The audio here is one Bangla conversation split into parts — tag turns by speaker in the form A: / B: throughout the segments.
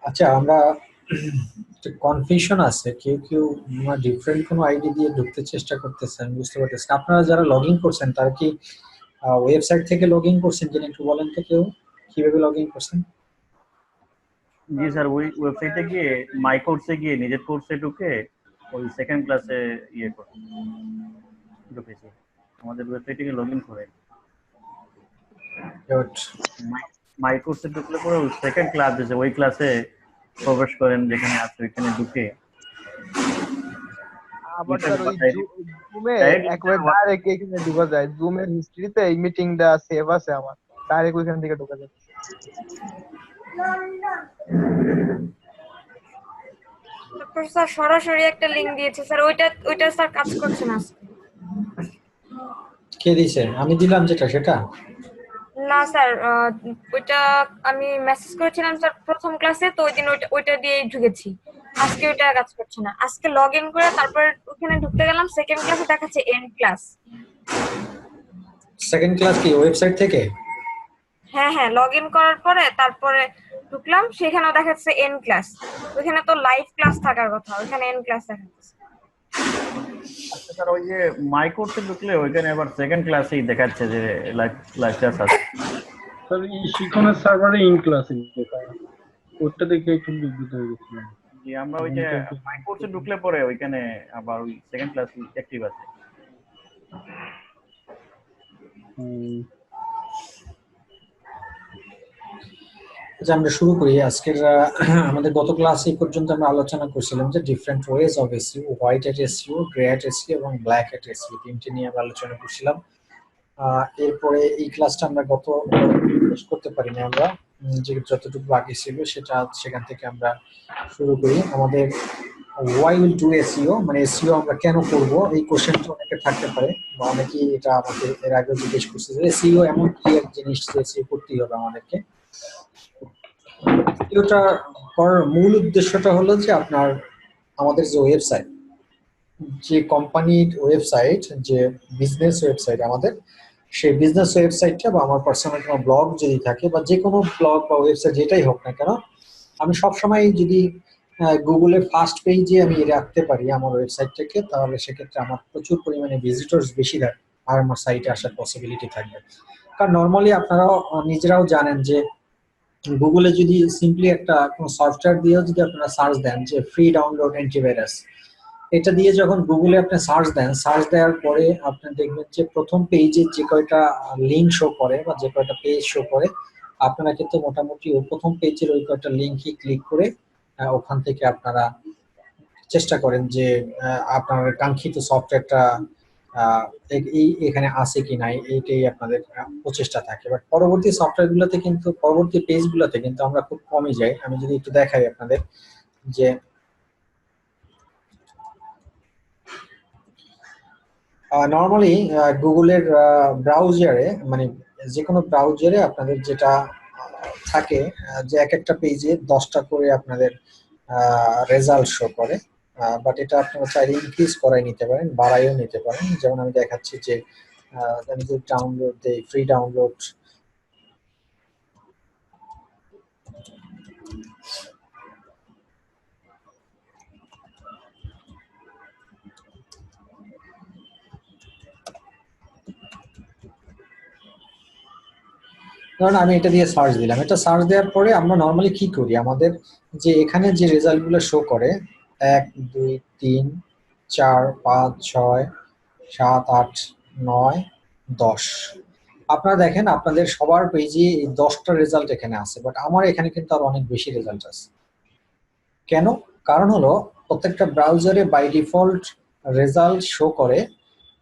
A: আচ্ছা, আমরা একটা কনফিউশন আছে, কেউ কেউ ডিফারেন্ট কোনো আইডি দিয়ে ঢুকতে চেষ্টা করতেছে, আমি বুঝতে পারতেছি না। আপনারা যারা লগ ইন করছেন তারা কি ওয়েবসাইট থেকে লগ ইন করছেন কিনা একটু বলেন তো, কেউ কিভাবে লগ ইন করছেন?
B: জি স্যার, ওই ওয়েবসাইটে গিয়ে মাই কোর্সে গিয়ে নিজের কোর্সে ঢুকে ওই সেকেন্ড ক্লাসে ইয়ে করে ঢুকেছি আমাদের ওয়েবসাইটে গিয়ে লগ ইন করে
A: Good.
B: মাই কোর্সে ঢুকলে পরে ওই সেকেন্ড ক্লাস আছে ওই ক্লাসে প্রবেশ করেন যেখানে আছে ওইখানে ঢুকে
C: আবার স্যার ওই জুমে একবার ডাইরেক্ট এখানে ঢোকা যায়। জুমের হিস্ট্রিতে এই মিটিংটা সেভ আছে আমার, ডাইরেক্ট ওইখান থেকে ঢোকা যায়।
D: তারপর স্যার সরাসরি একটা লিংক দিয়েছে স্যার, ওইটা স্যার কাজ করছে না।
A: কে দিয়েছে? আমি দিলাম যেটা সেটা?
D: না স্যার, ওইটা আমি মেসেজ করেছিলাম স্যার প্রথম ক্লাসে, তো ওই দিন ওইটা দিয়ে ঢুকেছি। আজকে ওইটা কাজ করছে না। আজকে লগ ইন করে তারপর ওখানে ঢুকতে গেলাম, সেকেন্ড ক্লাসে দেখাচ্ছে এন্ড ক্লাস।
A: সেকেন্ড ক্লাস কি ওয়েবসাইট থেকে?
D: হ্যাঁ হ্যাঁ, লগ ইন করার পরে তারপরে ঢুকলাম, সেখানেও দেখাচ্ছে এন্ড ক্লাস। ওইখানে তো লাইভ ক্লাস থাকার কথা, ওইখানে এন্ড ক্লাস দেখাচ্ছে।
B: আচ্ছা স্যার, ওই যে মাই কোর্সে ঢুকলে ওইখানে আবার সেকেন্ড ক্লাসেই দেখাচ্ছে যে লাইভ ক্লাস আছে।
E: স্যার এই শিখনের সার্ভারে ইন ক্লাসে দেখায়, ওটা দেখে একটু বিব্রত হয়ে গেছিলাম।
B: জি, আমরা ওই যে মাই কোর্সে ঢুকলে পরে ওইখানে আবার ওই সেকেন্ড ক্লাস অ্যাক্টিভ আছে।
A: আচ্ছা, আমরা শুরু করি আজকের আমাদের গত ক্লাসে পর্যন্ত আমরা আলোচনা করছিলাম যে different ways of SEO, white hat SEO, grey hat SEO এবং ব্ল্যাক হ্যাট এসইও, তিনটি নিয়ে আমরা আলোচনা করছিলাম। এরপরে এই ক্লাসটা আমরা গত শেষ করতে পারিনি, আমরা যে যতটুকু বাকি ছিল সেটা সেখান থেকে আমরা শুরু করি। আমাদের ওয়াই উইল ডু এসইও, মানে এসইও আমরা কেন করব, এই কোশ্চেনটা অনেকে থাকতে পারে বা অনেকেই এটা আমাকে এর আগে জিজ্ঞেস করছে যে এসইও এমন কি এক জিনিস যে এসইও করতেই হবে আমাদেরকে। এসইওটা করার মূল উদ্দেশ্যটা হলো যে আপনার আমাদের যে ওয়েবসাইট, যে কোম্পানির ওয়েবসাইট, যে বিজনেস ওয়েবসাইট আমাদের, সেই বিজনেস ওয়েবসাইটটা বা আমার পার্সোনাল কোনো ব্লগ যদি থাকে বা যে কোনো ব্লগ বা ওয়েবসাইট যেটাই হোক না কেন, আমি সবসময় যদি গুগলের ফার্স্ট পেজে আমি রাখতে পারি আমার ওয়েবসাইটটাকে, তাহলে সেক্ষেত্রে আমার প্রচুর পরিমাণে ভিজিটর্স বেশি থাকে আর আমার সাইটে আসার পসিবিলিটি থাকবে। কারণ নর্মালি আপনারাও নিজেরাও জানেন যে গুগলে যদি সিম্পলি একটা কোনো সফটওয়্যার দিয়েও যদি আপনারা সার্চ দেন যে ফ্রি ডাউনলোড অ্যান্টিভাইরাস, এটা দিয়ে যখন গুগলে আপনি সার্চ দেন, সার্চ দেওয়ার পরে আপনি দেখবেন যে প্রথম পেজে যে কয়টা লিঙ্ক শো করে বা যে কয়টা পেজ শো করে, আপনারা কিন্তু মোটামুটি ওই প্রথম পেজের ওই কয়টা লিঙ্কই ক্লিক করে ওখান থেকে আপনারা চেষ্টা করেন যে আপনার কাঙ্ক্ষিত সফটওয়্যারটা এখানে আছে কি নাই, এইটাই আপনাদের প্রচেষ্টা থাকে। বাট পরবর্তী সফটওয়্যারগুলোতে কিন্তু, পরবর্তী পেজগুলোতে কিন্তু আমরা খুব কমই যাই। আমি যদি একটু দেখাই আপনাদের যে নর্মালি গুগলের ব্রাউজারে, মানে যে কোনো ব্রাউজারে আপনাদের যেটা থাকে যে এক একটা পেজে 10টা করে আপনাদের রেজাল্ট শো করে, বাট এটা আপনারা চাইলে ইনক্রিজ করাই নিতে পারেন, বাড়াইও নিতে পারেন। যেমন আমি দেখাচ্ছি যে আমি যদি ডাউনলোড দেই, ফ্রি ডাউনলোড, ধরুন আমি এটা দিয়ে সার্চ দিলাম, এটা সার্চ দেওয়ার পরে আমরা নর্মালি কি করি, আমাদের যে এখানে যে রেজাল্টগুলো শো করে 1 2 3 4 5 6 7 8 9 10, আপনারা দেখেন আপনাদের সবার পেজে এই 10টা রেজাল্ট এখানে আছে, বাট আমার এখানে কিন্তু আরো অনেক বেশি রেজাল্ট আছে। কেন? কারণ হলো প্রত্যেকটা ব্রাউজারে বাই ডিফল্ট রেজাল্ট শো করে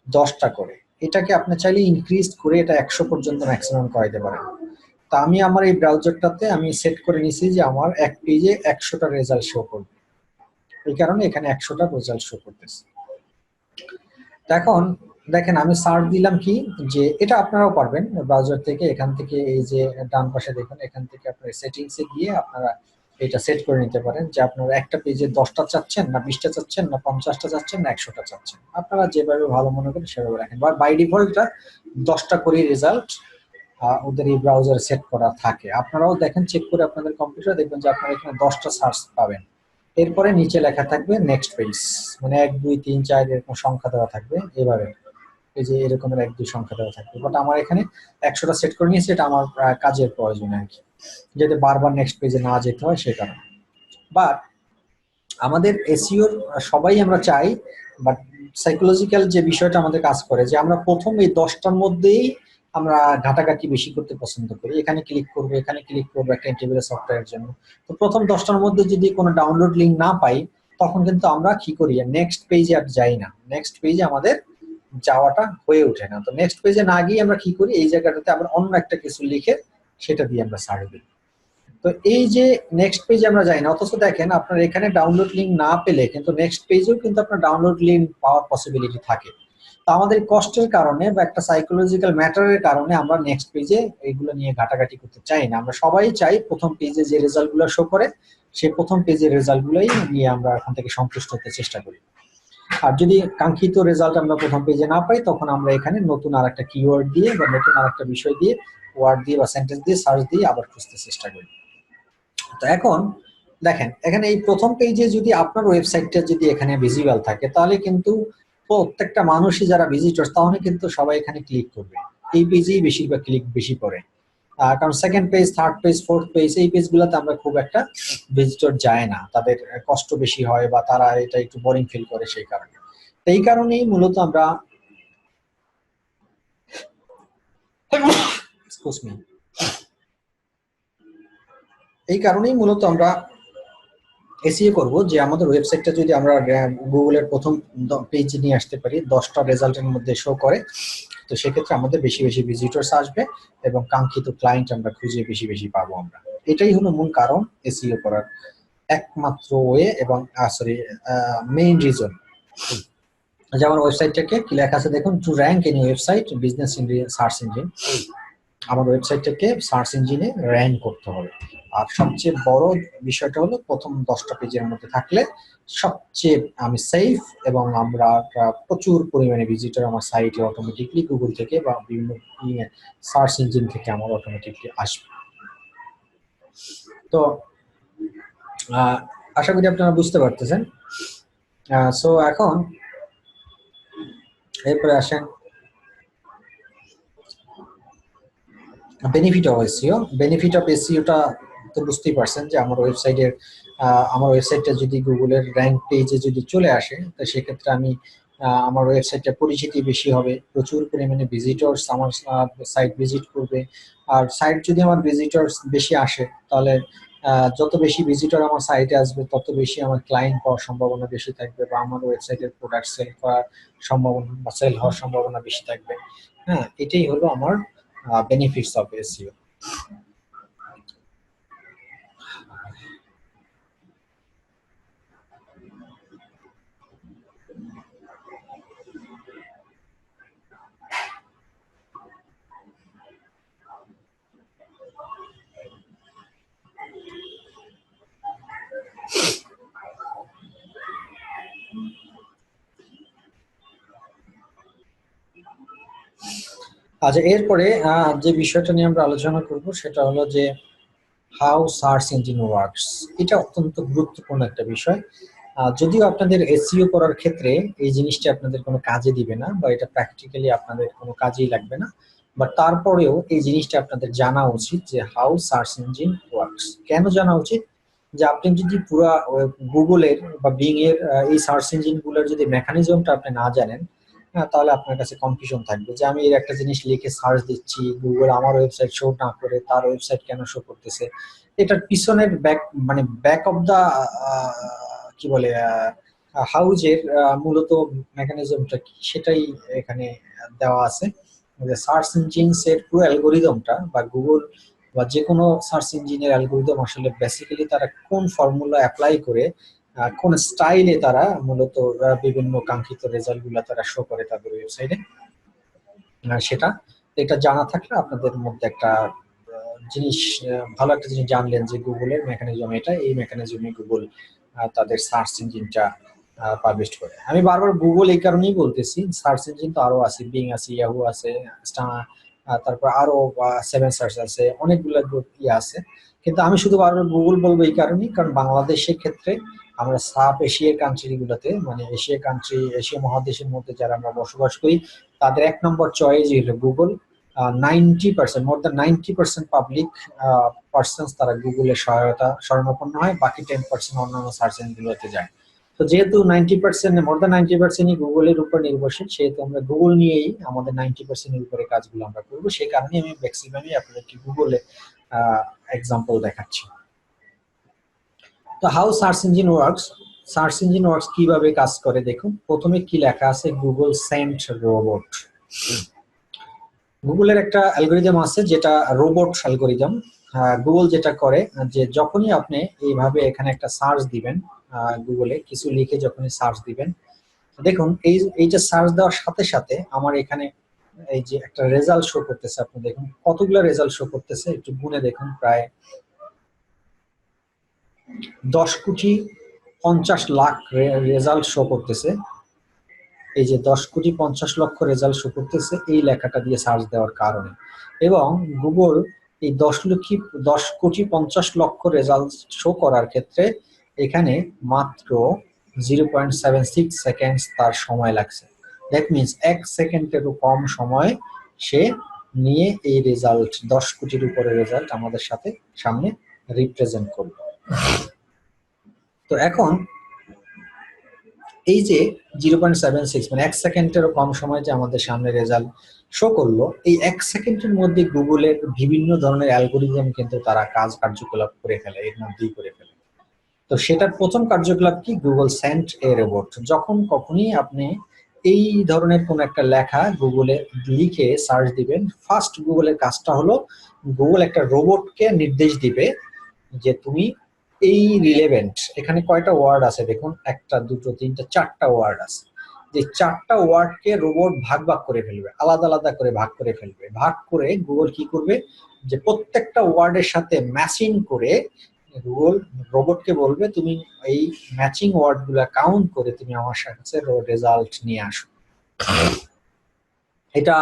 A: 10টা করে, এটাকে আপনি চাইলে ইনক্রিজ করে এটা 100 পর্যন্ত ম্যাক্সিমাম করাইতে পারেন। তা আমি আমার এই ব্রাউজারটাতে আমি সেট করে নিছি যে আমার এক পেজে 100টা রেজাল্ট শো করবে, এই কারণে এখানে 100টা রেজাল্ট শো করতেছে। এখন দেখেন আমি সার্চ দিলাম কি, যে এটা আপনারাও পারবেন ব্রাউজার থেকে, এখান থেকে এই যে ডান পাশে দেখুন, এখান থেকে আপনার সেটিংসে গিয়ে আপনারা এটা সেট করে নিতে পারেন যে আপনারা একটা পেজে 10টা চাচ্ছেন না 20টা চাচ্ছেন না 50টা চাচ্ছেন না 100টা চাচ্ছেন, আপনারা যেভাবে ভালো মনে করেন সেভাবে রাখেন। বাই ডিফল্টটা 10টা করে রেজাল্ট ওদের এই ব্রাউজার সেট করা থাকে। আপনারাও দেখেন, চেক করে আপনাদের কম্পিউটার দেখবেন যে আপনারা এখানে 10টা সার্চ পাবেন। এরপরে নিচে লেখা থাকবে নেক্সট পেজ, মানে 1 2 3 4 এরকম সংখ্যা দেওয়া থাকবে এভাবে, এই যে এরকমের 1 2 সংখ্যা দেওয়া থাকবে। বাট আমার এখানে 100টা সেট করে নিয়েছি, এটা আমার কাজের প্রয়োজনে আর কি, যাতে বারবার নেক্সট পেজে না যেতে হয় সে কারণে। বাট আমাদের এসইওর সবাই আমরা চাই, বাট সাইকোলজিক্যাল যে বিষয়টা আমাদের কাজ করে যে আমরা প্রথম এই 10টার মধ্যেই আমরা ঘাটাঘাটি বেশি করতে পছন্দ করি। এখানে ক্লিক করবো, এখানে ক্লিক করবো একটা অ্যান্টিভাইরাস সফটওয়্যারের জন্য। তো প্রথম 10টার মধ্যে যদি কোনো ডাউনলোড লিঙ্ক না পাই, তখন কিন্তু আমরা কি করি, নেক্সট পেজে আর যাই না, নেক্সট পেজে আমাদের যাওয়াটা হয়ে ওঠে না। তো নেক্সট পেজে না গিয়ে আমরা কি করি, এই জায়গাটাতে আমরা অন্য একটা কিছু লিখে সেটা দিয়ে আমরা সার্চ দিই। তো এই যে নেক্সট পেজে আমরা যাই না, অথচ দেখেন আপনার এখানে ডাউনলোড লিঙ্ক না পেলে কিন্তু নেক্সট পেজেও কিন্তু আপনার ডাউনলোড লিঙ্ক পাওয়ার পসিবিলিটি থাকে। তো আমাদের কষ্টের কারণে বা একটা সাইকোলজিক্যাল ম্যাটারের কারণে আমরা নেক্সট পেজে এইগুলো নিয়ে ঘাটাঘাটি করতে চাই না। আমরা সবাই চাই প্রথম পেজে যে রেজাল্টগুলো শো করে সেই প্রথম পেজের রেজাল্টগুলোই নিয়ে আমরা এখান থেকে সন্তুষ্ট হতে চেষ্টা করি। আর যদি কাঙ্ক্ষিত রেজাল্ট আমরা প্রথম পেজে না পাই, তখন আমরা এখানে নতুন আরেকটা কিওয়ার্ড দিয়ে বা নতুন আরেকটা বিষয় দিয়ে, ওয়ার্ড দিয়ে বা সেন্টেন্স দিয়ে সার্চ দিয়ে আবার খুঁজতে চেষ্টা করি। তো এখন দেখেন, এখানে এই প্রথম পেজে যদি আপনার ওয়েবসাইটটা যদি এখানে ভিজিবল থাকে, তাহলে কিন্তু প্রত্যেকটা মানুষই যারা ভিজিটর তাহলে কিন্তু সবাই এখানে ক্লিক করবে। এই পেজেই বেশিরভাগ ক্লিক বেশি করে, কারণ second page, third page, fourth page, এই পেজগুলোতে আমরা খুব একটা ভিজিটর যায় না, তাদের কষ্ট বেশি হয় বা তারা এটা একটু বোরিং ফিল করে। সেই কারণে, এই কারণেই মূলত আমরা এই কারণেই মূলত আমরা এসইও করব যে আমাদের ওয়েবসাইটটা যদি আমরা গুগলের প্রথম পেজে নিয়ে আসতে পারি, 10টা রেজাল্টের মধ্যে শো করে, তো সেক্ষেত্রে আমাদের বেশি বেশি ভিজিটরস আসবে এবং কাঙ্ক্ষিত ক্লায়েন্ট আমরা খুঁজে বেশি বেশি পাবো আমরা। এটাই হলো মূল কারণ এসইও করার একমাত্র ওয়ে এবং মেইন রিজন। যেমন ওয়েবসাইটটাকে কি লেখা আছে দেখুন, to rank any website business engine search engine, আমার ওয়েবসাইটটাকে সার্চ ইঞ্জিনে র্যাঙ্ক করতে হবে। আর সবচেয়ে বড় বিষয়টা হলো প্রথম 10টা পেজের মধ্যে থাকলে সবচেয়ে আমি সেফ, এবং আমরা প্রচুর পরিমাণে ভিজিটর আমার সাইটে অটোমেটিকলি গুগল থেকে বা বিভিন্ন সার্চ ইঞ্জিন থেকে আমার অটোমেটিকলি আসবে। তো আশা করি আপনারা বুঝতে পারতেছেন। সো এখন এরপরে আসেন benefit of SEO. Benefit of এসইওটা তো বুঝতেই পারছেন যে আমার ওয়েবসাইটটা যদি গুগলের র্যাঙ্ক পেজে যদি চলে আসে, তো সেক্ষেত্রে আমি আমার ওয়েবসাইটটা পরিচিতি বেশি হবে, প্রচুর পরিমাণে ভিজিটর্স আমার সাইট ভিজিট করবে। আর সাইট যদি আমার ভিজিটর্স বেশি আসে, তাহলে যত বেশি ভিজিটর আমার সাইটে আসবে তত বেশি আমার ক্লায়েন্ট পাওয়ার সম্ভাবনা বেশি থাকবে, বা আমার ওয়েবসাইটের প্রোডাক্ট সেল করার সম্ভাবনা বা সেল হওয়ার সম্ভাবনা বেশি থাকবে। হ্যাঁ, এটাই হলো আমার benefits of SEO. আচ্ছা, এরপরে যে বিষয়টা নিয়ে আমরা আলোচনা করব সেটা হলো যে হাউ সার্চ ইঞ্জিন ওয়ার্কস। এটা অত্যন্ত গুরুত্বপূর্ণ একটা বিষয়। যদিও আপনাদের এসইও করার ক্ষেত্রে এই জিনিসটা আপনাদের কোনো কাজে দিবে না, বা এটা প্র্যাকটিক্যালি আপনাদের কোনো কাজেই লাগবে না, বাট তারপরেও এই জিনিসটা আপনাদের জানা উচিত যে হাউ সার্চ ইঞ্জিন ওয়ার্কস। কেন জানা উচিত? যে আপনি যদি পুরো গুগলের বা বিং এর এই সার্চ ইঞ্জিনগুলোর যদি মেকানিজমটা আপনি না জানেন, তাহলে আপনার কাছে কনফিউশন থাকবে যে আমি এর একটা জিনিস লিখে সার্চ দিচ্ছি, গুগল আমার ওয়েবসাইট শো না করে তার ওয়েবসাইট কেন শো করতেছে। এটার পিছনের ব্যাক অফ দা কি বলে হাউজের মূলত মেকানিজমটা কি সেটাই এখানে দেওয়া আছে। সার্চ ইঞ্জিনস এর পুরো অ্যালগোরিদমটা বা গুগল বা যে কোনো সার্চ ইঞ্জিনের অ্যালগোরিদম আসলে বেসিক্যালি তারা কোন ফর্মুলা অ্যাপ্লাই করে কোন স্টাইলে তারা মূলত বিভিন্ন কাঙ্ক্ষিত রেজাল্ট গুলা তারা শো করে তাদের ওয়েবসাইটে, সেটা এটা জানা থাকলে আপনাদের মধ্যে একটা জিনিস, ভালো একটা জিনিস জানলেন যে গুগলের মেকানিজম এটা, এই মেকানিজমে গুগল তাদের সার্চ ইঞ্জিনটা পাবলিশ করে। আমি বারবার গুগল এই কারণেই বলতেছি, সার্চ ইঞ্জিন তো আরো আছে, বিং আছে, ইয়াহু আছে, তারপর আরো 7 সার্চ আছে, অনেকগুলো ইয়ে আছে। কিন্তু আমি শুধু বারবার গুগল বলবো এই কারণেই, কারণ বাংলাদেশের ক্ষেত্রে আমরা সাব এশিয়ার কান্ট্রি গুলোতে, মানে এশিয়া কান্ট্রি, এশিয়া মহাদেশের মধ্যে যারা আমরা বসবাস করি, তাদের 1 নম্বর চয়েস হলো Google. 90%, more than 90% public persons তারা গুগলের সহায়তা শরণাপন্ন হয়, বাকি 10% অন্যান্য সার্চ ইঞ্জিনগুলোতে যায়। তো যেহেতু 90%, মোর দ্যান 90%ই গুগলের উপর নির্ভরশীল, সেহেতু আমরা গুগল নিয়েই আমাদের 90%-এর উপরে কাজগুলো আমরা করবো। সেই কারণে আমি ম্যাক্সিমামই আপনাদেরকে গুগলে এক্সাম্পল দেখাচ্ছি। তো how search engine works, search engine works কিভাবে কাজ করে দেখুন। প্রথমে কি লেখা আছে, গুগল সেন্ট রোবট। গুগলের একটা অ্যালগোরিদম আছে যেটা রোবট অ্যালগোরিদম। গুগল যেটা করে যে যখনই আপনি এইভাবে এখানে একটা সার্চ দিবেন, গুগলে কিছু লিখে যখনই সার্চ দিবেন, দেখুন এইটা সার্চ দেওয়ার সাথে সাথে আমার এখানে এই যে একটা রেজাল্ট শো করতেছে। আপনি দেখুন কতগুলো রেজাল্ট শো করতেছে, একটু গুনে দেখুন। প্রায় 10,50,00,000 রেজাল্ট শো করতেছে। এই যে 10,50,00,000 রেজাল্ট শো করতেছে এই লেখাটা দিয়ে সার্চ দেওয়ার কারণে। এবং গুগল এই 10,50,00,000 রেজাল্ট শো করার ক্ষেত্রে এখানে মাত্র 0.76 সেকেন্ড তার সময় লাগছে। দ্যাট মিনস 1 সেকেন্ডেরও কম সময় সে নিয়ে এই রেজাল্ট, 10 কোটির উপরে রেজাল্ট আমাদের সামনে রিপ্রেজেন্ট করবে। তো এখন এই যে 0.76 মানে 1 সেকেন্ডেরও কম সময় যে আমাদের সামনে রেজাল্ট শো করলো, এই 1 সেকেন্ডের মধ্যে গুগলের বিভিন্ন ধরনের অ্যালগোরিদম কিন্তু তারা কার্যকলাপ করে ফেলে, এর মধ্যেই করে ফেলে। তো সেটার প্রথম কার্যকলাপ কি, গুগল সেন্ট এ রোবট। যখন কখনই আপনি এই ধরনের কোন একটা লেখা গুগলে লিখে সার্চ দিবেন, ফার্স্ট গুগলের কাজটা হলো গুগল একটা রোবটকে নির্দেশ দিবে যে তুমি এই রিলেভেন্ট, এখানে কয়টা ওয়ার্ড আছে দেখুন, 1 2 3 4টা ওয়ার্ড আছে। যে 4টা ওয়ার্ডকে রোবট ভাগ ভাগ করে ফেলবে, আলাদা আলাদা করে ভাগ করে ফেলবে। ভাগ করে গুগল কি করবে, যে প্রত্যেকটা ওয়ার্ডের সাথে ম্যাচিং করে গুগল রোবটকে বলবে তুমি এই ম্যাচিং ওয়ার্ড গুলা কাউন্ট করে তুমি আমার কাছে রেজাল্ট নিয়ে আসো। এটা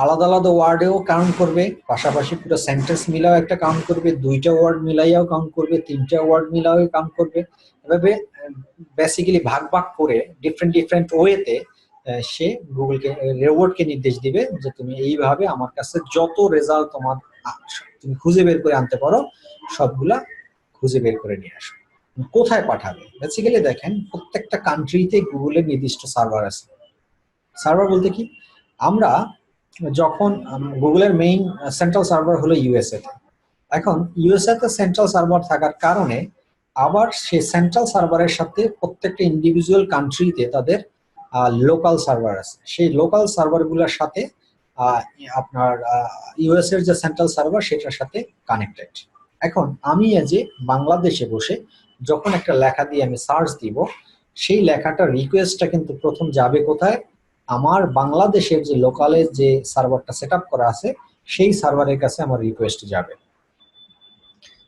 A: আলাদা আলাদা ওয়ার্ডেও কাউন্ট করবে, পাশাপাশি পুরো সেন্টেন্স মিলাও একটা কাউন্ট করবে, 2টা ওয়ার্ড মিলাইয়াও কাউন্ট করবে, 3টা ওয়ার্ড মিলাও কাউন্ট করবে। এভাবে বেসিক্যালি ভাগ ভাগ করে ডিফারেন্ট ওয়েতে সে গুগলকে, রোবটকে নির্দেশ দিবে যে তুমি এইভাবে আমার কাছে যত রেজাল্ট তোমার তুমি খুঁজে বের করে আনতে পারো সবগুলা খুঁজে বের করে নিয়ে আসো। কোথায় পাঠাবে, বেসিক্যালি দেখেন প্রত্যেকটা কান্ট্রিতে গুগলের নির্দিষ্ট সার্ভার আছে। সার্ভার বলতে কি, আমরা যখন গুগলের মেইন সেন্ট্রাল সার্ভার হলো ইউএসএ তে। এখন ইউএসএ তে সেন্ট্রাল সার্ভার থাকার কারণে আবার সেই সেন্ট্রাল সার্ভারের সাথে প্রত্যেকটা ইন্ডিভিজুয়াল কান্ট্রিতে তাদের লোকাল সার্ভার আছে। সেই লোকাল সার্ভারগুলোর সাথে আপনার ইউএস এর যে সেন্ট্রাল সার্ভার সেটার সাথে কানেক্টেড। এখন আমি যে বাংলাদেশে বসে যখন একটা লেখা দিয়ে আমি সার্চ দিব, সেই লেখাটার রিকোয়েস্টটা কিন্তু প্রথম যাবে কোথায়, আমার বাংলাদেশের যে লোকালে যে সার্ভারটা সেট আপ করা আছে সেই সার্ভারের কাছে আমার রিকোয়েস্ট যাবে।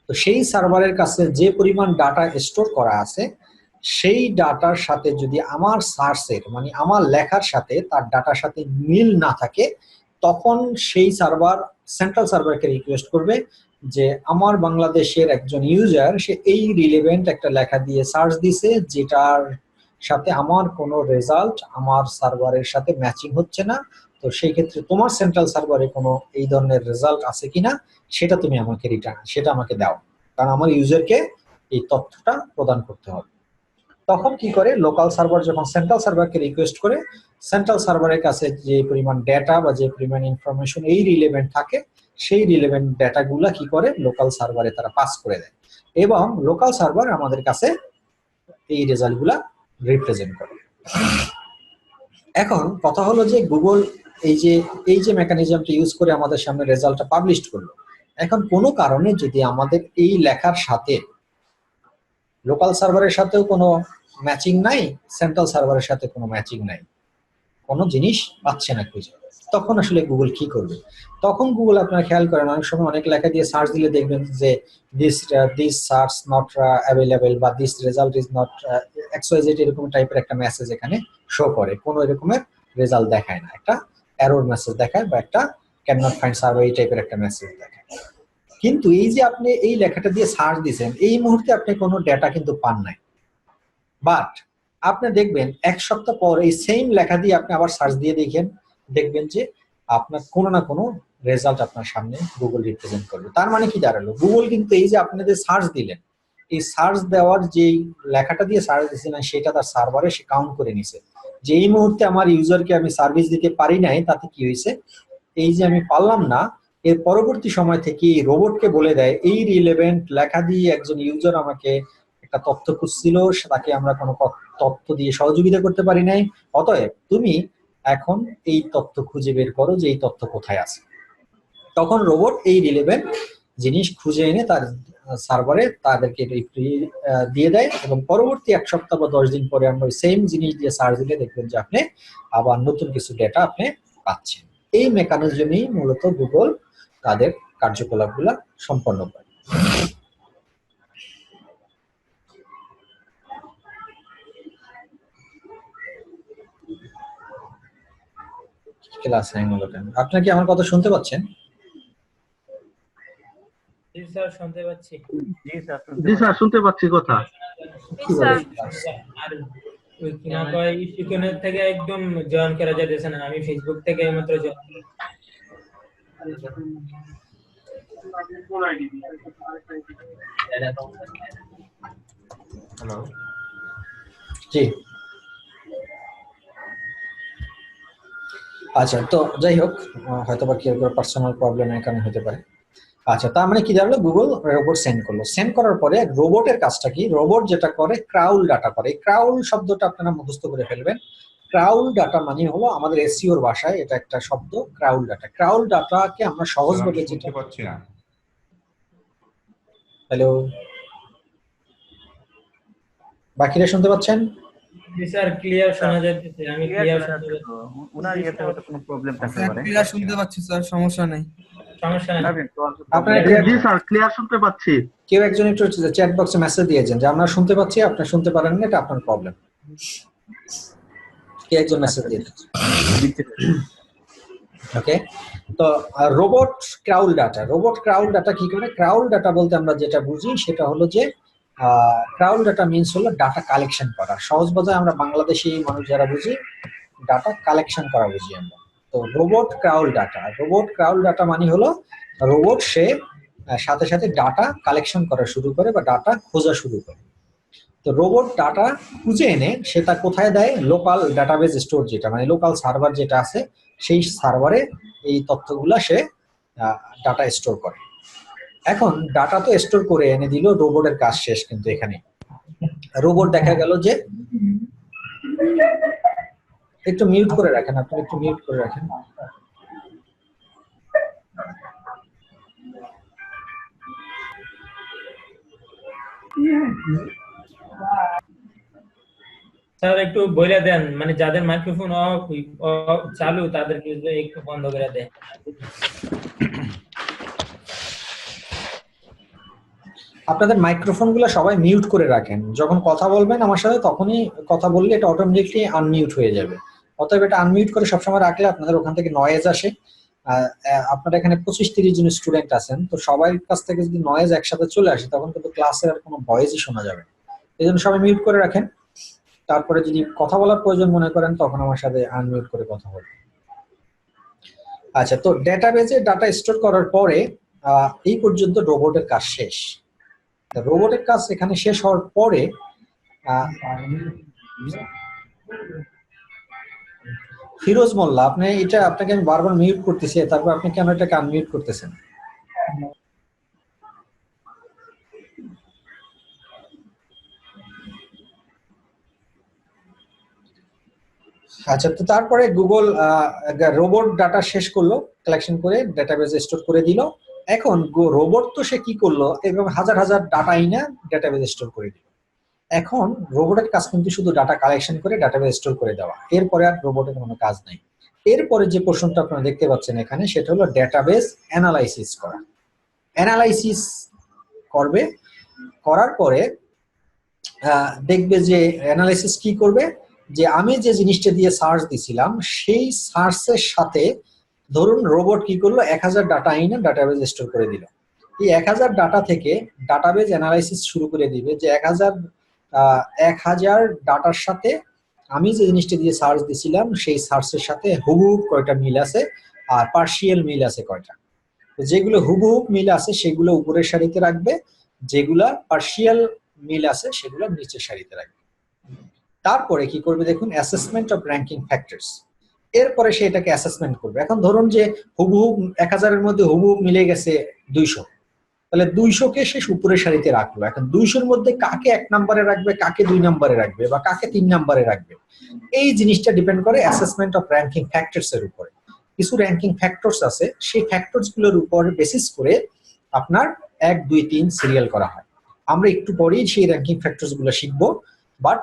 A: তো সেই সার্ভারের কাছে যে পরিমাণ ডাটা স্টোর করা আছে সেই ডাটার সাথে যদি আমার সার্চের মানে আমার লেখার সাথে তার ডাটার সাথে মিল না থাকে, তখন সেই সার্ভার সেন্ট্রাল সার্ভারকে রিকোয়েস্ট করবে যে আমার বাংলাদেশের একজন ইউজার সে এই রিলেভেন্ট একটা লেখা দিয়ে সার্চ দিছে যেটার সাথে আমার কোনো রেজাল্ট আমার সার্ভারের সাথে ম্যাচিং হচ্ছে না। তো সেই ক্ষেত্রে তোমার সেন্ট্রাল সার্ভারে কোনো এই ধরনের রেজাল্ট আছে কিনা সেটা তুমি আমাকে সেটা আমাকে দাও, কারণ আমার ইউজারকে এই তথ্যটা প্রদান করতে হবে। তখন কি করে, লোকাল সার্ভার যখন সেন্ট্রাল সার্ভারকে রিকোয়েস্ট করে, সেন্ট্রাল সার্ভারের কাছে যে পরিমাণ ডেটা বা যে পরিমাণ ইনফরমেশন এই রিলেভেন্ট থাকে সেই রিলেভেন্ট ডেটাগুলা কি করে লোকাল সার্ভারে তারা পাস করে দেয়, এবং লোকাল সার্ভার আমাদের কাছে এই রেজাল্টগুলা রিপ্রেজেন্ট করে। এখন কথা হলো যে গুগল এই যে মেকানিজমটা ইউজ করে আমাদের সামনে রেজাল্টটা পাবলিশ করলো। এখন কোনো কারণে যদি আমাদের এই লেখার সাথে লোকাল সার্ভারের সাথেও কোনো ম্যাচিং নাই, সেন্ট্রাল সার্ভারের সাথে কোনো ম্যাচিং নাই, কোনো জিনিস পাচ্ছে না খুঁজে, তখন আসলে গুগল কি করবে? তখন গুগল আপনারা খেয়াল করেন অনেক সময় অনেক লেখা দিয়ে সার্চ দিলে দেখবেন যে দিস সার্চ নট অ্যাভেলেবল বা this result is not XYZ, এরকম টাইপের একটা মেসেজ এখানে শো করে, কোনো এরকমের রেজাল্ট দেখায় না, একটা এরর মেসেজ দেখায় বা একটা ক্যান নট ফাইন্ড সার্ভার, এই টাইপের একটা মেসেজ দেখে। কিন্তু এই যে আপনি এই লেখাটা দিয়ে সার্চ দিয়েছেন, এই মুহূর্তে আপনি কোনো ডেটা কিন্তু পান নাই। বাট আপনি দেখবেন 1 সপ্তাহ পর এই সেম লেখা দিয়ে আপনি আবার সার্চ দিয়ে দেখবেন যে আপনার কোনো না কোনো রেজাল্ট আপনার সামনে গুগল রিপ্রেজেন্ট করবে। তার মানে কি দাঁড়ালো, গুগল কিন্তু এই যে আপনাদের সার্চ দিলেন, এই সার্চ দেওয়ার যেই লেখাটা দিয়ে সার্চ দিয়েছিলেন সেটা তার সার্ভারে সে কাউন্ট করে নিছে, যে এই মুহূর্তে আমার ইউজারকে আমি সার্ভিস দিতে পারি নাই, তাতে কি হয়েছে, এই যে আমি পারলাম না, এর পরবর্তী সময় থেকে রোবটকে বলে দেয় এই রিলেভেন্ট লেখা দিয়ে একজন ইউজার আমাকে একটা তথ্য খুঁজছিল, তাকে আমরা কোনো তথ্য দিয়ে সহযোগিতা করতে পারি নাই, অতএব তুমি এখন এই তথ্য খুঁজে বের করো যে এই তথ্য কোথায় আছে। তখন রোবট এই রিলেভেন্ট জিনিস খুঁজে এনে তার সার্ভারে তাদেরকে দিয়ে দেয়, এবং পরবর্তী 1 সপ্তাহ বা 10 দিন পরে আমরা সেম জিনিস দিয়ে সার্চ দিলে দেখবেন যে আপনি আবার নতুন কিছু ডেটা আপনি পাচ্ছেন। এই মেকানিজমেই মূলত গুগল তাদের কার্যকলাপগুলো সম্পন্ন করে। ক্লাস 9 হলো কেন? আপনারা কি আমার কথা শুনতে পাচ্ছেন?
F: জি স্যার শুনতে পাচ্ছি।
B: জি স্যার শুনতে পাচ্ছি কথা।
A: কি বলে?
F: আর ওই কিনা কয় শিক্ষণের থেকে একদম জয়েন করা যাইতেছে না, আমি ফেসবুক থেকে মাত্র জয়েন।
G: হ্যালো,
A: জি, আচ্ছা, তো যাই হোক, হয়তো বা কেউ পার্সোনাল প্রবলেমের কারণে হতে পারে। আচ্ছা, তার মানে কি দাঁড়ালো, গুগল রোবট সেন্ড করলো, সেন্ড করার পরে রোবটের কাজটা কি, রোবট যেটা করে ক্রাউল ডাটা করে। ক্রাউল শব্দটা আপনারা মুখস্থ করে ফেলবেন। ক্রাউল ডাটা মানে হলো আমাদের এসইওর ভাষায় এটা একটা শব্দ, ক্রাউল ডাটা। ক্রাউল ডাটাকে আমরা সহজভাবে
G: শুনতে পাচ্ছি না।
A: হ্যালো, বাকিরা শুনতে পাচ্ছেন?
F: জি স্যার ক্লিয়ার শোনা যাচ্ছে, আমি ক্লিয়ার শুনতে পাচ্ছি।
B: ওনার ইয়েতে হয়তো কোনো প্রবলেম থাকতে পারে।
H: ক্লিয়ার শুনতে পাচ্ছি স্যার, সমস্যা নেই।
F: সমস্যা নেই।
A: আপনারা
B: জি স্যার ক্লিয়ার শুনতে পাচ্ছি।
A: কেউ একজন একটু চ্যাট বক্সে মেসেজ দিয়েছেন যে আমরা শুনতে পাচ্ছি, আপনারা শুনতে পারেন না, এটা আপনার প্রবলেম। কে একজন মেসেজ দিয়েছেন? ওকে, তো robot crawl data. Robot crawl data কি করে? ক্রাউল ডাটা বলতে আমরা যেটা বুঝি সেটা হলো যে ক্রাউল ডাটা মিনস হলো ডাটা কালেকশন করা। সহজ ভাষায় আমরা বাংলাদেশি মানুষ যারা বুঝি, ডাটা কালেকশন করা বুঝি আমরা। তো robot crawl data, robot crawl data মানে হলো রোবট সে সাথে সাথে ডাটা কালেকশন করা শুরু করে বা ডাটা খোঁজা শুরু করে। তো রোবট ডাটা খুঁজে এনে সেটা কোথায় দেয়, লোকাল ডাটাবেজ স্টোর, যেটা মানে লোকাল সার্ভার যেটা আছে সেই সার্ভারে এই তথ্যগুলা সে ডাটা স্টোর করে। এখন ডাটা তো স্টোর করে এনে দিল, রোবটের কাজ শেষ। কিন্তু এখানে রোবট দেখা গেল যে, একটু মিউট করে রাখেন, আপনি একটু মিউট করে রাখেন।
F: স্যার একটু বলে দেন, মানে যাদের মাইক্রোফোন চালু তাদেরকে একটু বন্ধ করে দেন।
A: আপনাদের মাইক্রোফোন গুলো সবাই মিউট করে রাখেন। যখন কথা বলবেন আমার সাথে তখনই কথা বললে এটা অটোমেটিকলি আনমিউট হয়ে যাবে। অতএব এটা আনমিউট করে সবসময় রাখলে আপনাদের ওখান থেকে নয়েজ আসে। আপনারা এখানে 25-30 জন স্টুডেন্ট আছেন, তো সবার কাছ থেকে যদি নয়েজ একসাথে চলে আসে তখন কিন্তু ক্লাসের আর কোনো ভয়েসই শোনা যাবে না। এই জন্য সবাই মিউট করে রাখেন। তারপরে যদি কথা বলার প্রয়োজন মনে করেন তখন আমার সাথে আনমিউট করে কথা বলবেন। আচ্ছা, তো ডেটাবেজে ডাটা স্টোর করার পরে এই পর্যন্ত রোবটের কাজ শেষ। রোবটের কাজ এখানে শেষ হওয়ার পরে ফিরোজ মোল্লা, আপনি এটা, আপনাকে আমি বারবার মিউট করতেছি, তারপর আপনি কেন এটাকে আনমিউট করতেছেন? আচ্ছা, তো তারপরে গুগল রোবট ডাটা শেষ করলো, কালেকশন করে ডেটাবেজে স্টোর করে দিল। এখন রোবট তো সে কি করলো, এবং হাজার হাজার ডাটা আইনা ডেটাবেজে স্টোর করে দিল। এখন রোবটের কাজ কিন্তু শুধু ডাটা কালেকশন করে ডেটাবেজে স্টোর করে দেওয়া, এরপরে আর রোবটের কোনো কাজ নাই। এরপরে যে পোর্শনটা আপনারা দেখতে পাচ্ছেন এখানে সেটা হলো ডেটাবেজ অ্যানালাইসিস করা। অ্যানালাইসিস করবে, করার পরে দেখবে যে অ্যানালাইসিস কি করবে, যে আমি যে জিনিসটা দিয়ে সার্চ দিছিলাম সেই সার্চের সাথে ধরুন রোবট কি করলো, 1000 ডাটা আইনে ডাটাবেজ স্টোর করে দিল। এই 1000 ডাটা থেকে ডাটাবেজ অ্যানালাইসিস শুরু করে দিবে যে 1000 ডাটার সাথে আমি যে জিনিসটা দিয়ে সার্চ দিছিলাম সেই সার্চের সাথে হুবহু কয়টা মিল আছে আর পার্শিয়াল মিল আছে কয়টা। তো যেগুলো হুবহু মিল আছে সেগুলো উপরের সারিতে রাখবে, যেগুলা পার্শিয়াল মিল আছে সেগুলো নিচের সারিতে রাখবে। তারপরে কি করবে দেখুন, অ্যাসেসমেন্ট অফ র্যাঙ্কিং ফ্যাক্টরস। এরপরে সে এটাকে অ্যাসেসমেন্ট করবে। এখন ধরুন যে হুবহু 1000-এর মধ্যে হুবহু মিলে গেছে 200, তাহলে 200-কে সে উপরের সারিতে রাখলো। এখন 200-এর মধ্যে কাকে 1 নম্বরে রাখবে, কাকে 2 নম্বরে রাখবে বা কাকে 3 নম্বরে রাখবে, এই জিনিসটা ডিপেন্ড করে অ্যাসেসমেন্ট অফ র্যাঙ্কিং ফ্যাক্টরস এর উপরে। কিছু র্যাঙ্কিং ফ্যাক্টরস আছে, সেই ফ্যাক্টরস গুলোর উপর বেসিস করে আপনার 1, 2, 3 সিরিয়াল করা হয়। আমরা একটু পরেই সেই র্যাঙ্কিং ফ্যাক্টরস গুলো শিখবো। বাট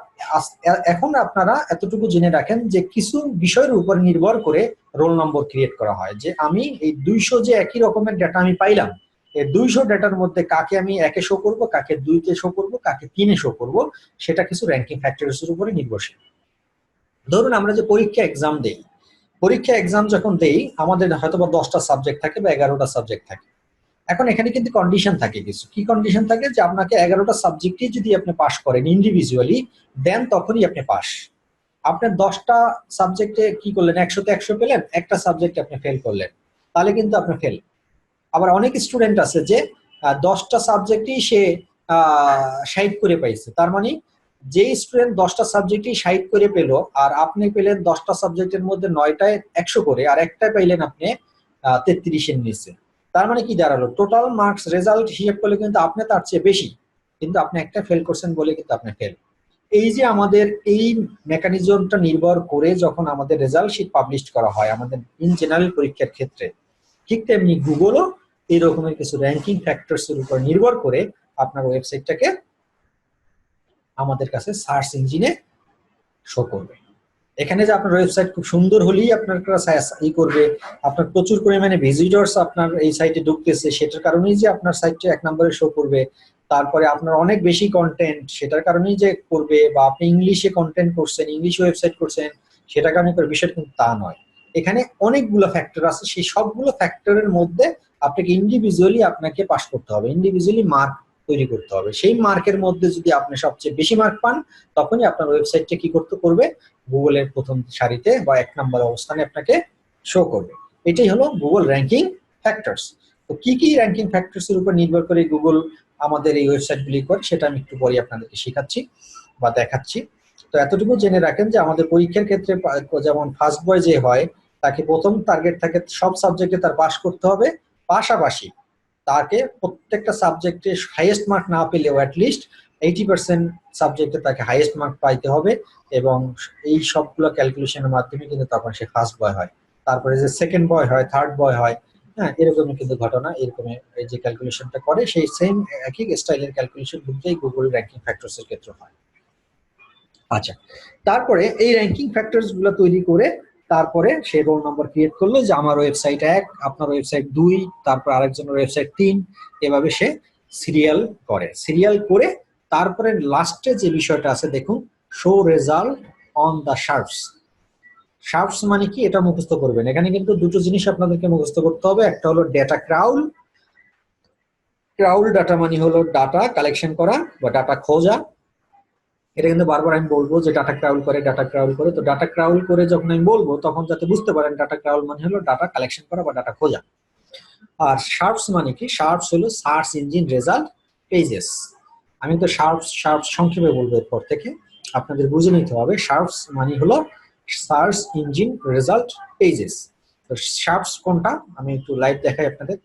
A: এখন আপনারা এতটুকু জেনে রাখেন যে কিছু বিষয়ের উপর নির্ভর করে রোল নম্বর ক্রিয়েট করা হয়। যে আমি এই 200 যে একই রকমের ডেটা আমি পাইলাম, এই 200 ডেটার মধ্যে কাকে আমি 1-এ শো করব, কাকে 2-তে শো করব, কাকে 3-এ শো করব, সেটা কিছু র্যাঙ্কিং ফ্যাক্টরস এর উপরে নির্ভরশীল। ধরুন আমরা যে পরীক্ষা এক্সাম দেই, পরীক্ষা এক্সাম যখন দেই আমাদের হয়তো বা 10টা সাবজেক্ট থাকে বা 11টা সাবজেক্ট থাকে। এখন এখানে কিন্তু কন্ডিশন থাকে, কিছু কি কন্ডিশন থাকে, যে আপনাকে 11টা সাবজেক্টই যদি আপনি পাস করেন ইন্ডিভিজুয়ালি, দেন তখনই আপনি পাস। আপনি 10টা সাবজেক্টে কি করলেন, 100-তে 100 পেলেন, একটা সাবজেক্টে আপনি ফেল করলেন, তাহলে কিন্তু আপনি ফেল। আবার অনেক স্টুডেন্ট আছে যে 10টা সাবজেক্টই সে 60 করে পাইছে, তার মানে যেই স্টুডেন্ট 10টা সাবজেক্টই 60 করে পেলো আর আপনি পেলেন 10টা সাবজেক্টের মধ্যে 9টায় 100 করে আর একটায় পাইলেন আপনি 33-এর নিচে, তার মানে কি দাঁড়ালো, টোটাল মার্কস রেজাল্ট হিসেব করলে কিন্তু আপনি তার চেয়ে বেশি, কিন্তু আপনি একটা ফেল করছেন বলে কিন্তু আপনি ফেল। এই যে আমাদের এই মেকানিজমটা নির্ভর করে যখন আমাদের রেজাল্ট শিট পাবলিশ করা হয় আমাদের ইন জেনারেল পরীক্ষার ক্ষেত্রে, ঠিক তেমনি গুগলও এই রকমের কিছু র্যাঙ্কিং ফ্যাক্টরস এর উপর নির্ভর করে আপনার ওয়েবসাইটটাকে আমাদের কাছে সার্চ ইঞ্জিনে শো করবে। এখানে যে আপনার ওয়েবসাইট খুব সুন্দর হলেই আপনার কাছে ই করবে, আপনার প্রচুর পরিমাণে ভিজিটরস আপনার এই সাইটে ঢুকতেছে সেটার কারণেই যে আপনার সাইটটা 1 নম্বরে শো করবে, তারপরে আপনার অনেক বেশি কন্টেন্ট সেটার কারণেই যে করবে, বা আপনি ইংলিশে কন্টেন্ট করছেন, ইংলিশ ওয়েবসাইট করছেন সেটার কারণে করে, বিষয়টা কিন্তু তা নয়। এখানে অনেকগুলো ফ্যাক্টর আছে, সেই সবগুলো ফ্যাক্টরের মধ্যে আপনাকে ইন্ডিভিজুয়ালি আপনাকে পাস করতে হবে, ইন্ডিভিজুয়ালি মার্ক তৈরি করতে হবে। সেই মার্কের মধ্যে যদি আপনি সবচেয়ে বেশি মার্ক পান তখনই আপনার ওয়েবসাইটটা কি করবে, গুগলের প্রথম সারিতে বা 1 নম্বর অবস্থানে আপনাকে শো করবে। এটাই হলো গুগল র্যাঙ্কিং ফ্যাক্টরস। তো কি কি র্যাঙ্কিং ফ্যাক্টরস এর উপর নির্ভর করে গুগল আমাদের এই ওয়েবসাইটগুলি করে সেটা আমি একটু পরে আপনাদেরকে শেখাচ্ছি বা দেখাচ্ছি। তো এতটুকু জেনে রাখেন যে আমাদের পরীক্ষার ক্ষেত্রে যেমন ফার্স্ট বয় যে হয় তাকে প্রথম টার্গেট থাকে সব সাবজেক্টে তার পাস করতে হবে, পাশাপাশি তাকে প্রত্যেকটা সাবজেক্টে হাইয়েস্ট মার্ক না পেলেও অ্যাটলিস্ট 80% সাবজেক্টে তাকে হাইয়েস্ট মার্ক পাইতে হবে, এবং এই সবগুলো ক্যালকুলেশনের মাধ্যমে কিন্তু তখন সে ফার্স্ট বয় হয়। তারপরে যে সেকেন্ড বয় হয়, থার্ড বয় হয়, হ্যাঁ এরকমই কিন্তু ঘটনা, এরকম এই যে ক্যালকুলেশনটা করে সেই সেম একই স্টাইলের ক্যালকুলেশন কিন্তু এই গুগল র্যাঙ্কিং ফ্যাক্টরস এর ক্ষেত্রে হয়। আচ্ছা, তারপরে এই র্যাঙ্কিং ফ্যাক্টরস গুলো তৈরি করে তারপরে সে রোল নম্বর ক্রিয়েট করলো যে আমার ওয়েবসাইট 1, আপনার ওয়েবসাইট 2, তারপর আরেকজনের ওয়েবসাইট 3, এভাবে সে সিরিয়াল করে তারপরে লাস্টে যে বিষয়টা আছে দেখুন, শো রেজাল্ট অন দা শার্পস। শার্পস মানে কি এটা মুখস্থ করবেন। এখানে কিন্তু দুটো জিনিস আপনাদেরকে মুখস্থ করতে হবে, একটা হলো ডেটা ক্রাউল ডাটা মানে হলো ডাটা কালেকশন করা বা ডাটা খোঁজা। এটা কিন্তু বারবার আমি বলবো যে ডাটা ক্রাউল করে, তো ডাটা ক্রাউল করে যখন আমি বলবো তখন যাতে বুঝতে পারেন ডাটা ক্রাউল মানে হলো ডাটা কালেকশন করা বা ডাটা খোঁজা। আর শার্পস মানে কি, শার্পস হলো সার্চ ইঞ্জিন রেজাল্ট পেজেস। আমি তো শার্পস সংক্ষেপে বলবো, এরপর থেকে আপনাদের বুঝে নিতে হবে। শার্পস মানে হলো সার্চ ইঞ্জিন রেজাল্ট পেজেস। তো শার্পস কোনটা আমি একটু লাইভ দেখাই আপনাদের।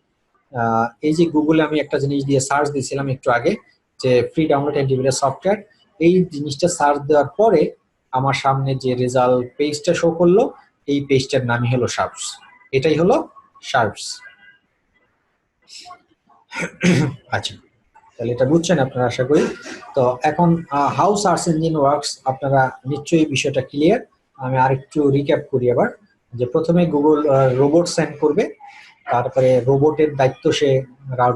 A: এই যে গুগলে আমি একটা জিনিস দিয়ে সার্চ দিয়েছিলাম একটু আগে, যে ফ্রি ডাউনলোড অ্যান্টিভাইরাস সফটওয়্যার, এই জিনিসটা সার্চ দেওয়ার পরে আমার সামনে যে রেজাল্ট পেজটা শো করলো এই পেজটার নামই হলো শার্পস। এটাই হলো শার্পস। আচ্ছা, তাহলে এটা বুঝছেন আপনারা আশা করি। তো এখন হাউ সার্চ ইঞ্জিন ওয়ার্কস আপনারা নিশ্চয়ই বিষয়টা ক্লিয়ার। আমি আরেকটু রিক্যাপ করি আবার, যে প্রথমে গুগল রোবট সেন্ড করবে, তারপরে রোবটের দায়িত্ব সে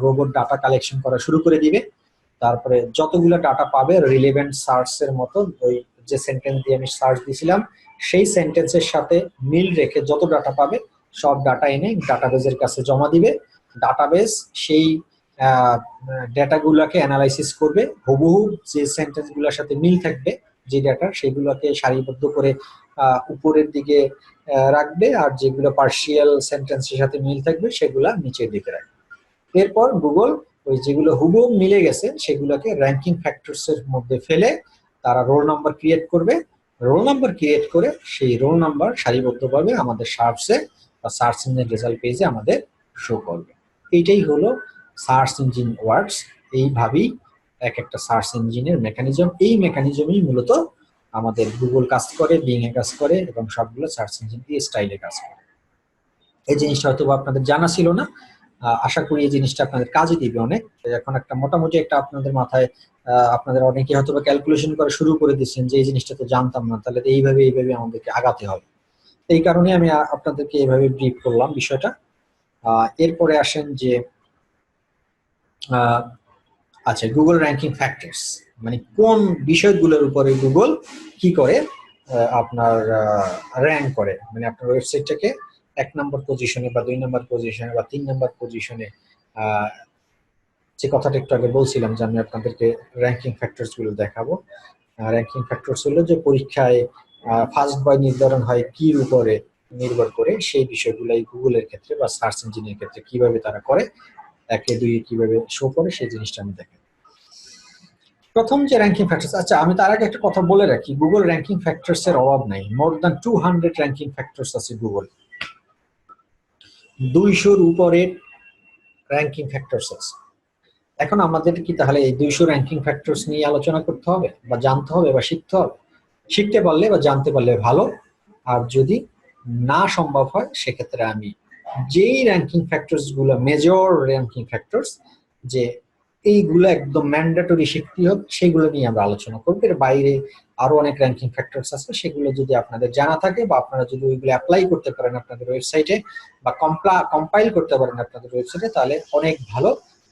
A: রোবট ডাটা কালেকশন করা শুরু করে দিবে। তারপরে যতগুলো ডাটা পাবে রিলেভেন্ট সার্চ এর মতো, ওই যে সেন্টেন্স দিয়ে আমি সার্চ দিয়েছিলাম সেই সেন্টেন্সের সাথে মিল রেখে যত ডাটা পাবে সব ডাটা এনে ডাটাবেজের কাছে জমা দিবে। ডাটাবেজ সেই ডেটাগুলোকে অ্যানালাইসিস করবে, হুবহু যে সেন্টেন্সগুলোর সাথে মিল থাকবে যে ডাটা, সেগুলোকে সারিবদ্ধ করে উপরের দিকে রাখবে, আর যেগুলো পার্শিয়াল সেন্টেন্সের সাথে মিল থাকবে সেগুলা নিচের দিকে রাখবে। এরপর গুগল ওই যেগুলো হুবহু মিলে গেছে সেগুলোকে র্যাঙ্কিং ফ্যাক্টরস এর মধ্যে ফেলে তারা রোল নাম্বার ক্রিয়েট করবে। রোল নাম্বার ক্রিয়েট করে সেই রোল নাম্বার সারিবদ্ধভাবে আমাদের সার্চে বা সার্চ ইঞ্জিন রেজাল্ট পেজে আমাদের শো করবে। এইটাই হলো সার্চ ইঞ্জিন ওয়ার্কস। এইভাবেই এক একটা সার্চ ইঞ্জিনের মেকানিজম, এই মেকানিজমই মূলত আমাদের গুগল কাজ করে, বিং এ কাজ করে, এবং সবগুলো সার্চ ইঞ্জিন এই স্টাইলে কাজ করে। এই জিনিসটা হয়তো আপনাদের জানা ছিল না, আশা করি এই জিনিসটা আপনাদের কাজে দিবে অনেক। এখন একটা মোটামুটি একটা আপনাদের মাথায় আপনাদের অনেকে হয়তো ক্যালকুলেশন করা শুরু করে দিচ্ছেন যে এই জিনিসটা তো জানতাম না, তাহলে এইভাবে আমাদেরকে আগাতে হবে। এই কারণে আমি আপনাদেরকে এইভাবে ব্রিফ করলাম বিষয়টা। এরপরে আসেন যে আচ্ছা, গুগল র্যাঙ্কিং ফ্যাক্টরস মানে কোন বিষয়গুলোর উপরে গুগল কি করে আপনার র্যাঙ্ক করে, মানে আপনার ওয়েবসাইটটাকে 1 নম্বর পজিশনে বা 2 নম্বর পজিশনে বা 3 নম্বর পজিশনে, যে কথাটা একটু আগে বলছিলাম যে আমি আপনাদেরকে র্যাঙ্কিং ফ্যাক্টরস গুলো দেখাবো। র্যাঙ্কিং ফ্যাক্টরস হলো যে পরীক্ষায় ফার্স্ট বয় নির্ধারণ হয় কির উপরে নির্ভর করে, সেই বিষয়গুলাই গুগলের ক্ষেত্রে বা সার্চ ইঞ্জিনের ক্ষেত্রে কিভাবে তারা করে, 1 2 কিভাবে শো করে, সেই জিনিসটা আমি দেখাই। প্রথম যে র্যাঙ্কিং ফ্যাক্টরস, আচ্ছা আমি তার আগে একটা কথা বলে রাখি, গুগল র্যাঙ্কিং ফ্যাক্টরস এর অভাব নাই। মোর দ্যান 200 র্যাঙ্কিং ফ্যাক্টরস আছে গুগল, 200-র উপরে র্যাঙ্কিং ফ্যাক্টরস আছে। এখন আমাদের কি তাহলে এই 200 র্যাঙ্কিং ফ্যাক্টরস নিয়ে আলোচনা করতে হবে বা জানতে হবে বা শিখতে হবে? শিখতে পারলে বা জানতে পারলে ভালো, আর যদি না সম্ভব হয় সেক্ষেত্রে আমি যেই র্যাঙ্কিং ফ্যাক্টরস গুলো মেজর র্যাঙ্কিং ফ্যাক্টরস, যে এইগুলো একদম ম্যান্ডেটরি শিখতে হবে, সেগুলো নিয়ে আমরা আলোচনা করবো। এর বাইরে আরো অনেক র্যাঙ্কিং ফ্যাক্টরস আছে, সেগুলো যদি আপনাদের জানা থাকে বা আপনারা যদি ওইগুলো অ্যাপ্লাই করতে পারেন আপনাদের ওয়েবসাইটে বা কম্পাইল করতে পারেন আপনাদের ওয়েবসাইটে, তাহলে অনেক ভালো।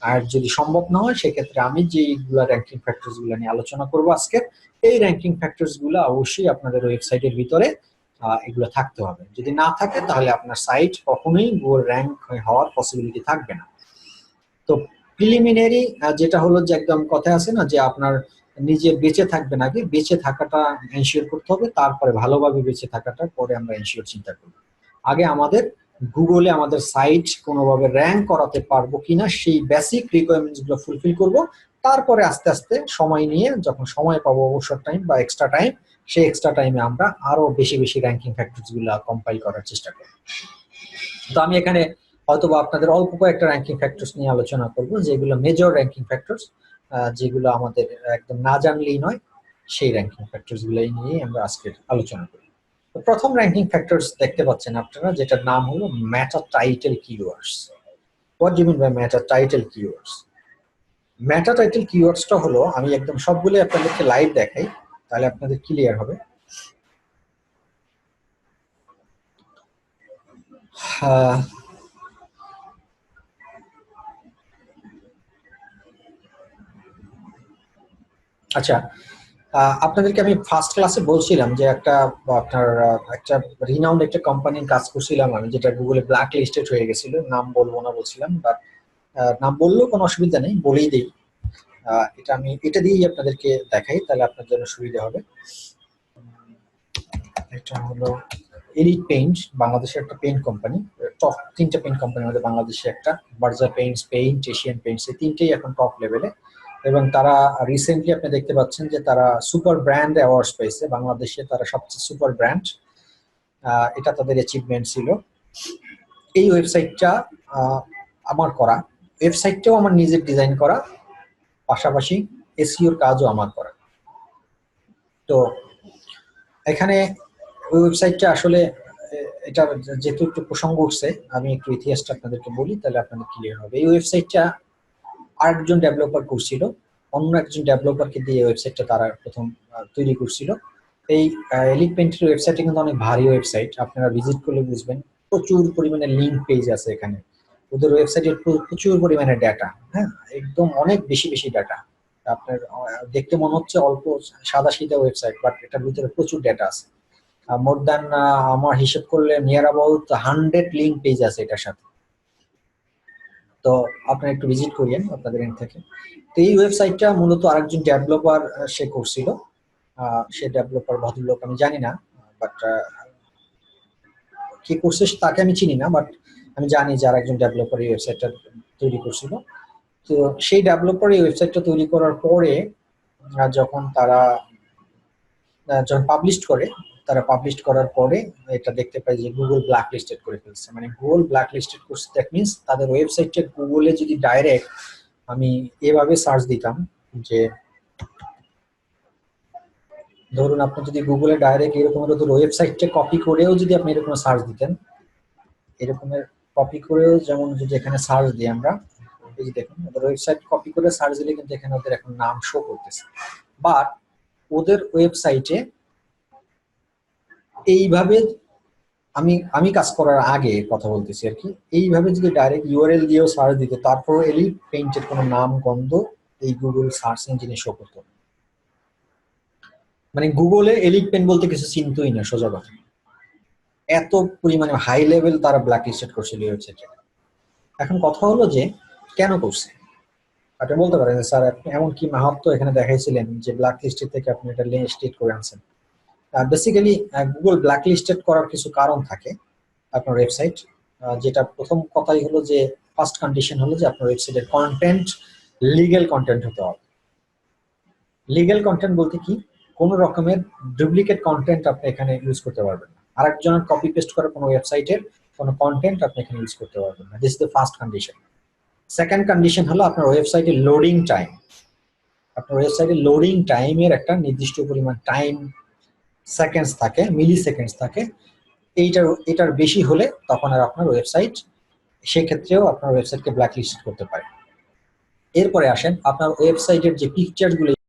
A: আর যদি সম্ভব না হয় সেক্ষেত্রে আমি যেইগুলো র্যাঙ্কিং ফ্যাক্টরস গুলো নিয়ে আলোচনা করবো আজকে, এই র্যাঙ্কিং ফ্যাক্টরস গুলো অবশ্যই আপনাদের ওয়েবসাইটের ভিতরে এগুলো থাকতে হবে। যদি না থাকে তাহলে আপনার সাইট কখনোই গুগল র্যাঙ্ক হওয়ার পসিবিলিটি থাকবে না। তো প্রিলিমিনারি যেটা হলো যে একদম কথা আছে না যে আপনার নিজে বেঁচে থাকবেন, আগে বেঁচে থাকাটা এনশিওর করতে হবে, তারপরে ভালোভাবে বেঁচে থাকাটা পরে আমরা এনশিওর চিন্তা করব। আগে আমাদের গুগলে আমাদের সাইট কোনোভাবে র্যাঙ্ক করাতে পারবো কিনা সেই বেসিক রিকোয়ারমেন্টস গুলো ফুলফিল করব, তারপরে আস্তে আস্তে সময় নিয়ে যখন সময় পাবো অবসর টাইম বা এক্সট্রা টাইম, সেই এক্সট্রা টাইমে আমরা আরো বেশি বেশি র্যাঙ্কিং ফ্যাক্টরস গুলো কম্পাইল করার চেষ্টা করব। তো আমি এখানে হয়তোবা আপনাদের অল্প কয়েকটা র্যাঙ্কিং ফ্যাক্টরস নিয়ে আলোচনা করব, যেগুলো মেজর র্যাঙ্কিং ফ্যাক্টরস, যেগুলো আমাদের একদম না জানলেই নয়, সেই র্যাঙ্কিং ফ্যাক্টরস গুলাই নিয়ে আমরা আজকের আলোচনা করি। তো প্রথম র্যাঙ্কিং ফ্যাক্টরস দেখতে পাচ্ছেন আপনারা, যেটার নাম হলো meta title keywords. What do you mean by meta title keywords? Meta title কিওয়ার্ডসটা হলো, আমি একদম সবগুলো আপনাদেরকে লাইভ দেখাই তাহলে আপনাদের ক্লিয়ার হবে। আচ্ছা, আপনাদেরকে আমি ফার্স্ট ক্লাসে বলছিলাম যে একটা আপনার একটা রিনাউন্ড একটা কোম্পানির কাজ করছিলাম আমি, যেটা গুগলে ব্ল্যাক লিস্টেড হয়ে গেছিল। নাম বলবো না বলছিলাম, বাট নাম বললেও কোনো অসুবিধা নেই, বলেই দিই। এটা দিয়েই আপনাদেরকে দেখাই, তাহলে আপনার জন্য সুবিধা হবে। এটা হলো এলিট পেইন্ট, বাংলাদেশের একটা পেইন্ট কোম্পানি। টপ 3টা পেইন্ট কোম্পানির মধ্যে বাংলাদেশে একটা, বার্জার পেইন্টস, এশিয়ান পেইন্টস, এই 3টেই এখন টপ লেভেলে। এবং তারা রিসেন্টলি আপনি দেখতে পাচ্ছেন যে তারা সুপার ব্র্যান্ড অ্যাওয়ার্ডস পেয়েছে, বাংলাদেশে তারা সবচেয়ে সুপার ব্র্যান্ড, এটা তাদের অ্যাচিভমেন্ট ছিল। এই ওয়েবসাইটটা আমার করা, ওয়েবসাইটটাও আমার নিজের ডিজাইন করা, পাশাপাশি এসইওর কাজও আমার করা। তো এখানে ওই ওয়েবসাইটটা আসলে এটা যেহেতু একটু প্রসঙ্গ উঠছে, আমি একটু ইতিহাসটা আপনাদেরকে বলি, তাহলে আপনাদের ক্লিয়ার হবে। এই ওয়েবসাইটটা আরেকজন ডেভেলপার করছিল, অন্য একজন ডেভেলপারকে দিয়ে ওয়েবসাইটটা তারা প্রথম তৈরি করছিল। এই এলিট পেইন্টের ওয়েবসাইটটা কিন্তু অনেক ভারী ওয়েবসাইট, আপনারা ভিজিট করলে বুঝবেন। প্রচুর পরিমাণে লিঙ্ক পেজ আছে এখানে, ওদের ওয়েবসাইটের প্রচুর পরিমাণে ডাটা, হ্যাঁ একদম অনেক বেশি বেশি ডাটা। আপনার দেখতে মনে হচ্ছে অল্প সাদা সিধা ওয়েবসাইট, বাট এটার ভিতরে প্রচুর ডাটা আছে। মোর দ্যান আমার হিসেব করলে নিয়ার অ্যাবাউট 100 লিঙ্ক পেজ আছে এটার সাথে। তো আপনারা একটু ভিজিট করিয়েন আপনাদের এন্ড থেকে। তো এই ওয়েবসাইটটা মূলত আরেকজন ডেভেলপার সে করছিল। সে ডেভেলপার ভদ্রলোক আমি জানি না, বাট কি করছে তাকে আমি চিনি না, বাট আমি জানি যে আরেকজন ডেভেলপার এই ওয়েবসাইটটা তৈরি করছিল। তো সেই ডেভেলপার এই ওয়েবসাইটটা তৈরি করার পরে যখন পাবলিশ করে, তারা পাবলিশ করার পরে এটা দেখতে পাই যে গুগল ব্ল্যাক লিস্টেড করে ফেলছে। মানে গুগল ব্ল্যাক লিস্টেড করছে, দ্যাট মিনস তাদের ওয়েবসাইটটা গুগলে যদি ডাইরেক্ট আমি এভাবে সার্চ দিতাম, যে ধরুন আপনি যদি গুগলে ডাইরেক্ট এরকমের ওদের ওয়েবসাইটটা কপি করেও যদি আপনি এরকম সার্চ দিতেন, এরকমের কপি করেও, যেমন যদি এখানে সার্চ দিই আমরা, এই যে দেখুন ওদের ওয়েবসাইট কপি করে সার্চ দিলে কিন্তু এখানে ওদের এখন নাম শো করতেছে। বাট ওদের ওয়েবসাইটে এইভাবে আমি কাজ করার আগে কথা বলতেছি আর কি, এইভাবে যদি ডাইরেক্ট ইউআরএল দিয়েও সার্চ দিত, তারপর এলিট পেইন্টের কোনো নাম গন্ধ এই গুগল সার্চ ইঞ্জিনে শো করতো। মানে গুগলে এলিট পেন বলতে কিছু চিনতই না, সোজা কথা। এত পরিমাণে হাই লেভেল তারা ব্ল্যাক লিস্টেড করছিল এই ওয়েবসাইটে। এখন কথা হলো যে কেন করছে, আপনি বলতে পারেন স্যার আপনি এমন কি মাহাত্ম এখানে দেখাইছিলেন যে ব্ল্যাক লিস্টেড থেকে আপনি এটা লিস্টেড করে আনছেন। বেসিক্যালি গুগল ব্ল্যাক লিস্টেড করার কিছু কারণ থাকে আপনার ওয়েবসাইট। যেটা প্রথম কথাই হলো যে ফার্স্ট কন্ডিশন হলো যে আপনার ওয়েবসাইটের কন্টেন্ট লিগ্যাল কন্টেন্ট হতে হবে। লিগ্যাল কন্টেন্ট বলতে কি, কোনো রকমের ডুপ্লিকেট কন্টেন্ট আপনি এখানে ইউজ করতে পারবেন না। আরেকজনের কপি পেস্ট করা কোনো ওয়েবসাইটের কোনো কন্টেন্ট আপনি এখানে ইউজ করতে পারবেন না। This is the first condition. Second condition হলো আপনার ওয়েবসাইটের লোডিং টাইম। আপনার ওয়েবসাইটের লোডিং টাইমের একটা নির্দিষ্ট পরিমাণ টাইম সেকেন্ডস থাকে, মিলি সেকেন্ডস থাকে। এটার বেশি হলে তখন আর আপনার ওয়েবসাইট, সেক্ষেত্রেও আপনার ওয়েবসাইটকে ব্ল্যাক লিস্ট করতে পারে। এরপরে আসেন আপনার ওয়েবসাইটের যে পিকচারগুলো